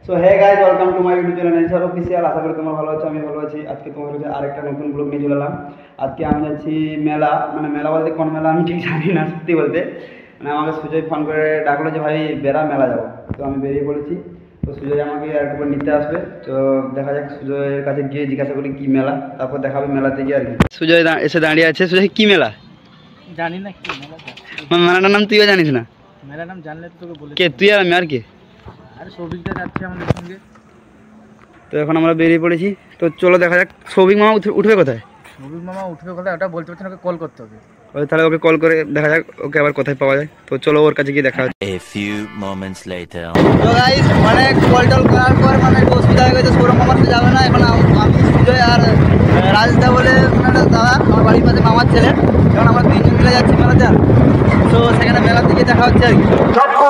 So hey guys, welcome to my YouTube channel nature official. আশা করি তোমরা ভালো আছো, আমি ভালো আছি। আজকে তোমাদের কাছে আরেকটা নতুন ব্লগ নিয়ে চলে এলাম। আজকে আমি যাচ্ছি মেলা, মানে মেলা বলতে কোন মেলা আমি ঠিক জানি না সত্যি বলতে। মানে আমাকে সুজয় ফোন করে ডাকলো যে ভাই বেড়া মেলা যাবো, তো আমি বেরিয়ে পড়েছি। তো সুজয় আমাকে একটু নিতে আসবে, তো দেখা যাক সুজয়ের কাছে গিয়ে জিজ্ঞাসা করি কি মেলা, তারপর দেখাবে মেলাতে গিয়ে আর কি। সুজয় এসে দাঁড়িয়ে আছে। সুজয় কি মেলা? জানি না কি মেলা। মেলাটার নাম তুইও জানিস না? মেলার নাম জানলে তো তোকে বলে। কে তুই আর আমি আর কে? আরে সৌভিকদা যাচ্ছে আমাদের সঙ্গে। তো এখন আমরা বেরিয়ে পড়েছি, তো চলো দেখা যাক। সৌভিক মামা উঠবে কোথায়? সৌভিক মামা উঠবে কোথায় ওটা বলতে পারছি না, ওকে কল করতে হবে। তাহলে ওকে কল করে দেখা যাক ওকে আবার কোথায় পাওয়া যায়। তো চলো ওর কাছে গিয়ে দেখা হচ্ছে। A few moments later. তো গাইস, মানে কল টল করার পর মানে একটু অসুবিধা হয়ে গেছে, সৌরভ মামার সাথে যাবে না। এখন আমি সুজয় আর রাজদা বলে একটা দাদা, আমার বাড়ির পাশে মামার ছেলে, এখন আমরা তিনজন মিলে যাচ্ছি মেলাতে। তো সেখানে মেলার দিকে দেখা হচ্ছে আর কি।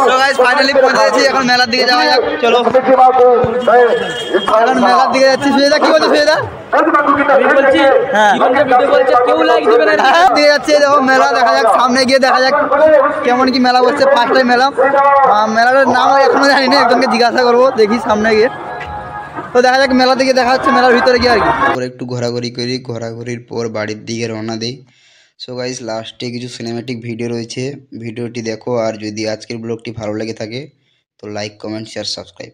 তো গাইস ফাইনালি পৌঁছে গেছি, এখন মেলার দিকে যাওয়া যাক। চলো এখন মেলার দিকে যাচ্ছি। সুজয়দা কি বলছো? সুজয়দা দিকে যাচ্ছে, দেখো মেলা দেখা যাক, সামনে গিয়ে দেখা যাক কেমন কি মেলা বসছে। ফার্স্ট টাইম মেলা, মেলাটার নাম এখনো জানি না, একজনকে জিজ্ঞাসা করবো, দেখি সামনে গিয়ে। তো দেখা যাক মেলা থেকে দেখা হচ্ছে মেলার ভিতরে গিয়ে আর কি। একটু ঘোরাঘুরি করি, ঘোরাঘুরির পর বাড়ির দিকে রওনা দিই। সো গাইস, লাস্টে কিছু সিনেম্যাটিক ভিডিও রয়েছে, ভিডিওটি দেখো। আর যদি আজকের ব্লগটি ভালো লেগে থাকে তো লাইক, কমেন্ট, শেয়ার, সাবস্ক্রাইব।